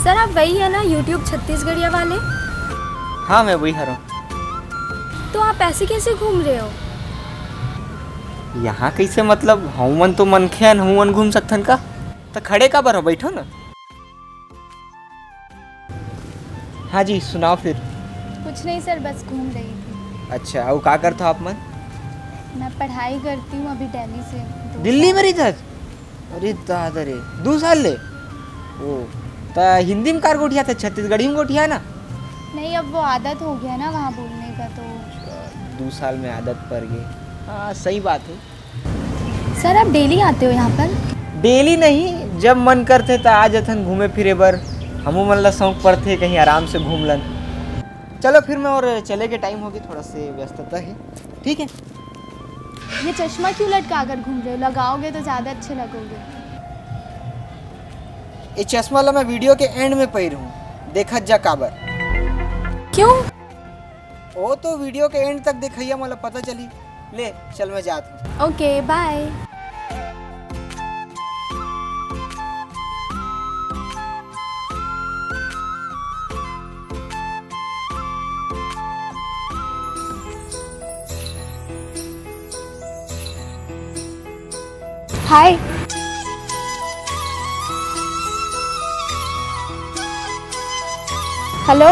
Sir आप वही है ना यूट्यूब छत्तीसगढ़िया वाले? हाँ मैं वही हूँ। तो आप ऐसे कैसे घूम रहे हो? यहाँ कैसे मतलब हमन तो मनखेन हमन घूम सकथन का? तो खड़े का बरो बैठो ना। हाँ जी सुनाओ फिर। कुछ नहीं सर, बस घूम रही थी। अच्छा और का करते हो आप मन? मैं पढ़ाई करती हूँ अभी दिल्ली से। दिल्ली में रही? अरे दादा रे 2 साल ले। ओ तो हिंदी में कार गोठिया था, छत्तीसगढ़ी में गोठिया ना? नहीं, अब वो आदत हो गया ना वहाँ बोलने का, तो 2 साल में आदत पड़ गई। हाँ सही बात है। सर आप डेली आते हो यहाँ पर? डेली नहीं, जब मन करते तो आ जाथन घूमे फिरे बर। हमू मन ला शौक पड़ते कहीं आराम से घूम लन। चलो फिर मैं, और चले के टाइम होगी, थोड़ा से व्यस्तता है। ठीक है। ये चश्मा क्यों लटका कर घूम रहे हो? लगाओगे तो ज़्यादा अच्छे लगोगे। ये चश्मा ला मैं वीडियो के एंड में पहनूं, देखत जा काबर। क्यों? ओ तो वीडियो के एंड तक देखिए, मला पता चली। ले चल मैं जाता हूँ। Okay bye. हाय। हेलो।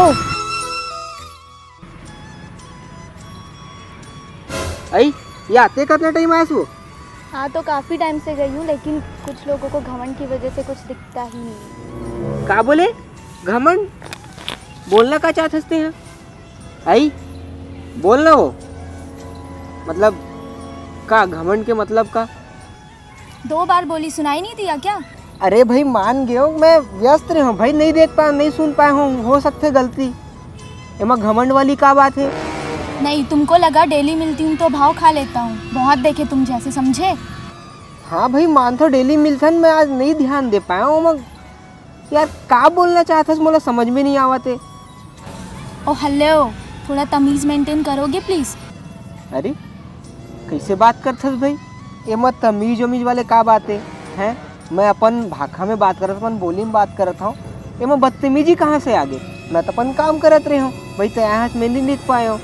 आई ये आते कितना टाइम आया सो? हाँ तो काफ़ी टाइम से गई हूँ, लेकिन कुछ लोगों को घमंड की वजह से कुछ दिखता ही नहीं। का बोले? घमंड? बोलना का चाहते हंसते हैं? आई बोलना हो मतलब का? घमंड के मतलब का? 2 बार बोली, सुनाई नहीं दिया क्या? अरे भाई मान गए हो, मैं व्यस्त रहा हूँ भाई, नहीं देख पाया, नहीं सुन पाया हूँ, हो सकते गलती। एमा घमंड वाली का बात है? नहीं, तुमको लगा डेली मिलती हूँ तो भाव खा लेता हूँ। बहुत देखे तुम जैसे, समझे? हाँ भाई मान तो डेली मिलथन, मैं आज नहीं ध्यान दे पाया हूँ। मैं यार का बोलना चाहता है, मुझे समझ में नहीं आवते। ओ हेलो, थोड़ा तमीज़ मेंटेन करोगे प्लीज़? अरे कैसे बात करते भाई? एमा तमीज वमीज वाले का बात है? हैं मैं अपन भाषा में बात करत, अपन बोली में बात करत हूँ। एमा बदतमीजी कहाँ से आ गई? मैं तो अपन काम करत रही हूँ भाई, तो यहाँ मैं नहीं देख पाया हूँ।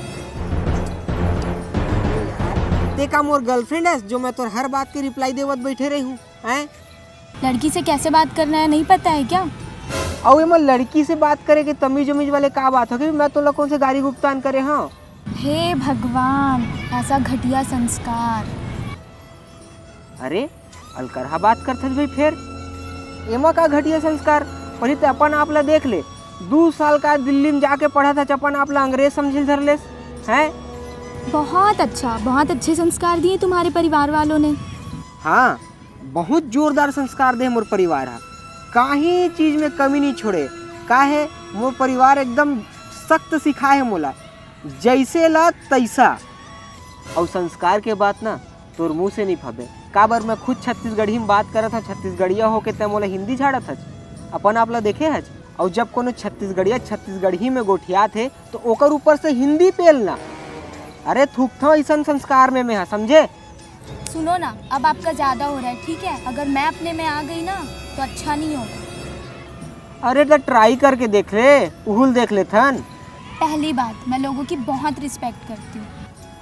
ते का मोर गर्लफ्रेंड है जो मैं तो हर बात के रिप्लाई देवत बैठे रही हूँ? हैं लड़की से कैसे बात करना है नहीं पता है क्या? और एमा लड़की से बात करे कि तमीज वमीज वाले का बात हो गई? मैं तो लोगों से गाड़ी भुगतान करे। हाँ हे भगवान, ऐसा घटिया संस्कार। अरे अलकरहा बात करते भाई, फिर एमा का घटिया संस्कार? पहले तो अपन आप ला देख ले, 2 साल का दिल्ली में जाके पढ़ा था, अपन आप ला अंग्रेज समझे धर ले हैं। बहुत अच्छा, बहुत अच्छे संस्कार दिए तुम्हारे परिवार वालों ने। हाँ बहुत जोरदार संस्कार दे मोर परिवार है, काहे चीज में कमी नहीं छोड़े। काहे मोर परिवार एकदम सख्त सिखाए है मोला, जैसे ला तैसा। और संस्कार के बात ना तोर मुँह से नहीं फबे। काबर मैं खुद छत्तीसगढ़ी में बात करत था, छत्तीसगढ़िया होके ते मोला हिंदी झाड़त हज। अपन आप ला देखे हज, और जब कोनो छत्तीसगढ़िया छत्तीसगढ़ी में गोठिया थे तो ओकर ऊपर से हिंदी पेलना। अरे थूक था ऐसा संस्कार में मैं, समझे? सुनो ना, अब आपका ज़्यादा हो रहा है, ठीक है? अगर मैं अपने में आ गई ना तो अच्छा नहीं होगा। अरे तो ट्राई करके देख ले, उहुल देख ले थन। पहली बात, मैं लोगों की बहुत रिस्पेक्ट करती हूँ।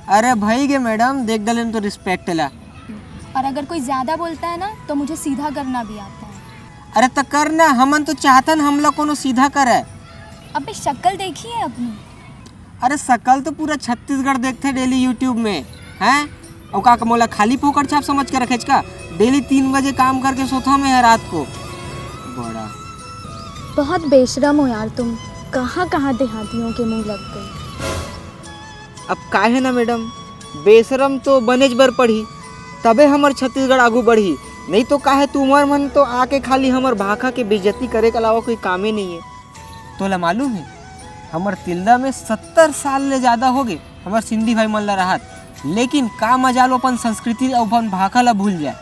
अरे भाई के मैडम देख डले तो रिस्पेक्ट ला। और अगर कोई ज़्यादा बोलता है ना तो मुझे सीधा करना भी आता है। अरे तो करना, हमन तो चाहतन हम लोग कोनो सीधा करे। अबे शक्ल देखी है अपनी? अरे शकल तो पूरा छत्तीसगढ़ देखते डेली यूट्यूब में हैं। और का मोला खाली पोकर छाप समझ के रखेज का? डेली 3 बजे काम करके सोता मैं है रात को। बड़ा बहुत बेशरम हो यार तुम, कहाँ कहाँ देहातियों के मुंह लग गए। अब काहे ना मैडम, बेशरम तो बनेज बर पढ़ी तबे हमर छत्तीसगढ़ आगू बढ़ी, नहीं तो काहे तुम्हार मन तो आके खाली हमर भाषा के बेइज्जती करे के अलावा कोई काम ही नहीं है। तो ला मालूम है हमर तिल्दा में 70 साल ले ज़्यादा हो गए हमर सिंधी भाई मन ला रहत, लेकिन का मजालो अपन संस्कृति और अपन भाषा ला भूल जाए।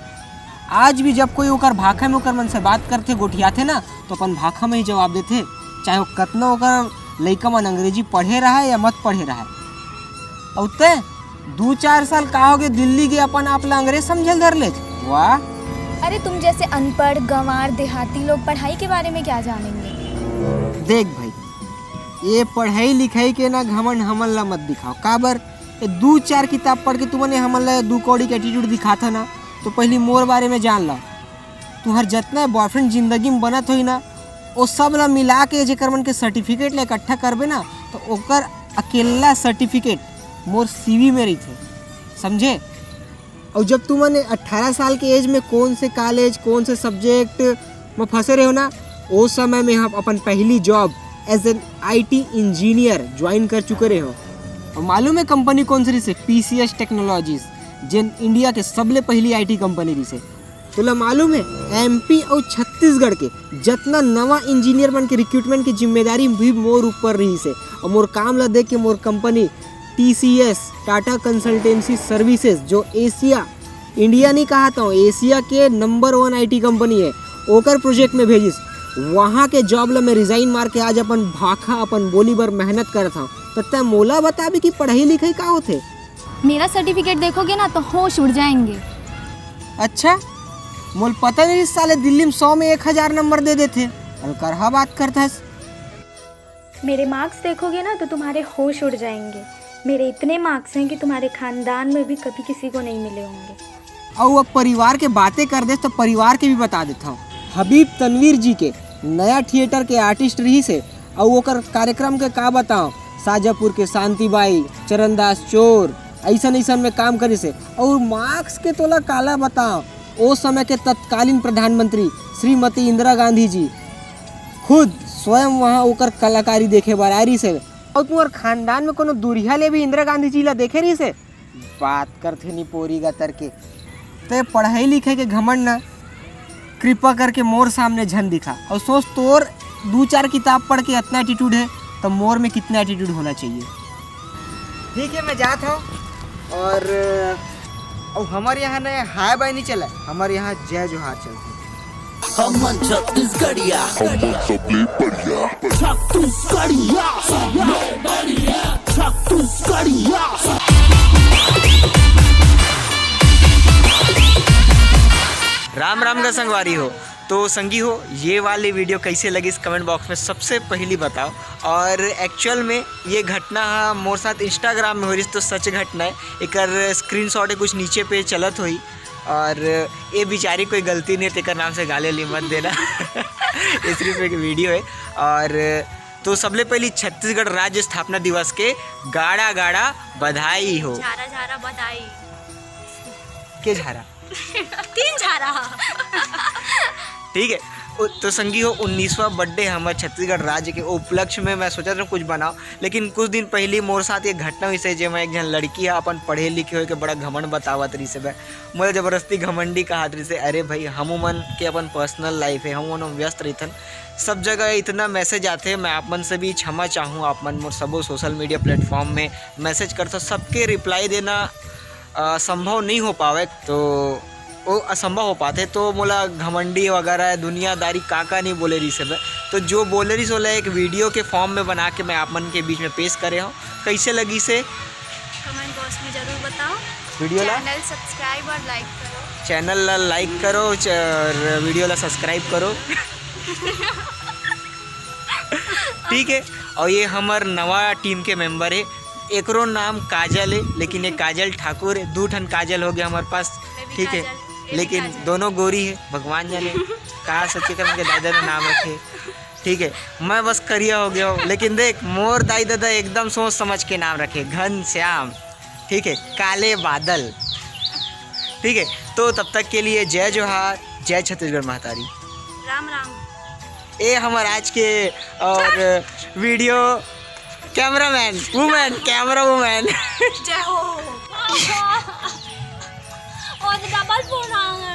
आज भी जब कोई ओकर भाषा में ओकर मन से बात करते गोठियाथे ना तो अपन भाषा में ही जवाब देते, चाहे वो कतना ओकर लइका मन अंग्रेजी पढ़े रहा है या मत पढ़े रहा है। और ते 2-4 साल का हो गए दिल्ली के अपन आप ला अंग्रेज समझल धर ले। वाह, अरे तुम जैसे अनपढ़ गंवार देहाती लोग पढ़ाई के बारे में क्या जानेंगे? देख भाई, ये पढ़ाई लिखाई के ना घमंड हमन ला मत दिखाओ। काबर ये 2-4 किताब पढ़ के तुमने हमन ला 2 कौड़ी के एटीट्यूड दिखाता ना, तो पहली मोर बारे में जान ला। तुम्हार जितना बॉयफ्रेंड जिंदगी में बनत होई ना, वो सब ला मिला के जेकर मन के सर्टिफिकेट ला इकट्ठा करबे ना, तो ओकर अकेला सर्टिफिकेट मोर सीवी में रही, समझे। और जब तुमने 18 साल के एज में कौन से कॉलेज कौन से सब्जेक्ट में फंसे रहे हो ना, उस समय में हम अपन पहली job as an IT engineer join कर चुके रहे हो। और मालूम है कंपनी कौन सी रही से? PCS टेक्नोलॉजीज, जिन इंडिया के सबले पहली IT कंपनी रही से। तुला मालूम है MP और छत्तीसगढ़ के जितना नवा इंजीनियर बन के रिक्रूटमेंट की जिम्मेदारी भी मोर ऊपर रही से। और मोर काम ला देख के मोर company TCS Tata consultancy services, जो एशिया इंडिया नहीं कहा था, एशिया के नंबर 1 IT कंपनी है, ओकर प्रोजेक्ट में भेजिस। वहाँ के जॉब ला मैं रिजाइन मार के आज अपन भाखा अपन बोली बर मेहनत करता हूँ। तो तय मोला बता भी कि पढ़ाई लिखाई का होते। मेरा सर्टिफिकेट देखोगे ना तो होश उड़ जाएंगे। अच्छा, मोल पता नहीं इस साले दिल्ली में 100 में 1000 नंबर दे देते। अलकरहा बात करता है। मेरे मार्क्स देखोगे ना तो तुम्हारे होश उड़ जाएंगे। मेरे इतने मार्क्स हैं कि तुम्हारे खानदान में भी कभी किसी को नहीं मिले होंगे। और अब परिवार के बातें कर दे तो परिवार के भी बता देता हूँ। हबीब तनवीर जी के नया थिएटर के आर्टिस्ट रही से, और ओकर कार्यक्रम के का बताओ, शाजापुर के शांतिबाई, चरणदास चोर, ऐसा में काम करे से। और मार्क्स के तोला काला बताओ, उस समय के तत्कालीन प्रधानमंत्री श्रीमती इंदिरा गांधी जी खुद स्वयं वहाँ ओकर कलाकारी देखे बर आ रही से। और तुम्हार खानदान में कोनो दूरिया ले भी इंदिरा गांधी जी ला देखे रही से। बात करते नहीं पोरी गतर के। तो पढ़ाई लिखे के घमंड ना कृपा करके मोर सामने झन दिखा। और सोच तोर 2-4 किताब पढ़ के इतना एटीट्यूड है, तो मोर में कितना एटीट्यूड होना चाहिए। ठीक है, मैं जाता हूँ। और हमारे यहाँ नया हाय बाय नहीं चला, हमारे यहाँ जय जोहार चलते। हमन छत्तीसगढ़िया, छत्तीसगढ़िया, छत्तीसगढ़िया। राम राम का संगवारी हो। तो संगी हो, ये वाली वीडियो कैसे लगी इस कमेंट बॉक्स में सबसे पहली बताओ। और एक्चुअल में ये घटना मोर साथ इंस्टाग्राम में हो रही, तो सच घटना है। एक स्क्रीनशॉट है कुछ नीचे पे चलत हुई, और ये बेचारी कोई गलती नहीं है, तेकर नाम से गाले ली मत देना। ये सिर्फ एक वीडियो है। और तो सबले पहली छत्तीसगढ़ राज्य स्थापना दिवस के गाड़ा गाड़ा बधाई हो। झारा झारा बधाई। के झारा? 3 झारा। ठीक है। तो संगी हो, 19वां बर्थडे हमारे छत्तीसगढ़ राज्य के उपलक्ष्य में मैं सोचा था कुछ बनाओ, लेकिन कुछ दिन पहले मोर साथ ये घटना हुई से, जो मैं एक जन लड़की है अपन पढ़े लिखे हो के बड़ा घमंड बतावत रही से। मुझे ज़बरदस्ती घमंडी कहा रही से। अरे भाई, हम मन के अपन पर्सनल लाइफ है, हम व्यस्त रहते, सब जगह इतना मैसेज आते हैं। मैं आप मन से भी क्षमा चाहूँ, आप मन मोर सबो सोशल मीडिया प्लेटफॉर्म में मैसेज करता, सबके रिप्लाई देना संभव नहीं हो पावे, तो वो असंभव हो पाते। तो मोला घमंडी वगैरह दुनियादारी काका नहीं बोले रही सब। तो जो बोले रही सोला एक वीडियो के फॉर्म में बना के मैं आप मन के बीच में पेश करे हूँ। कैसे लगी से कमेंट बॉक्स में जरूर बताओ। वीडियो ला चैनल सब्सक्राइब और लाइक करो। चैनल ला लाइक करो और वीडियो ला सब्सक्राइब करो। ठीक है। और ये हमार नवा टीम के मेंबर है, एकरो नाम काजल है, लेकिन ये काजल ठाकुर है। 2 ठन काजल हो गया हमारे पास। ठीक है, लेकिन दोनों गोरी है, भगवान जाने कहा सच्चे कर के दादा ने नाम रखे। ठीक है, मैं बस करिया हो गया हूँ, लेकिन देख मोर दाई दादा एकदम सोच समझ के नाम रखे, घनश्याम। ठीक है, काले बादल। ठीक है, तो तब तक के लिए जय जोहार, जय छत्तीसगढ़ महतारी। राम राम। ये हमारे आज के और video cameraman women, camera women. जय हो। और डबल फोन आ गया।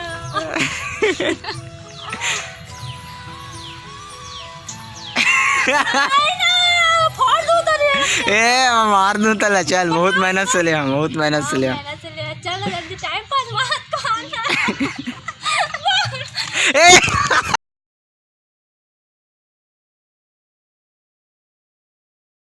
ए मार दूं तला, चल बहुत मेहनत से ले हम, बहुत मेहनत से ले हम। चल जल्दी टाइम पास मत कर। ए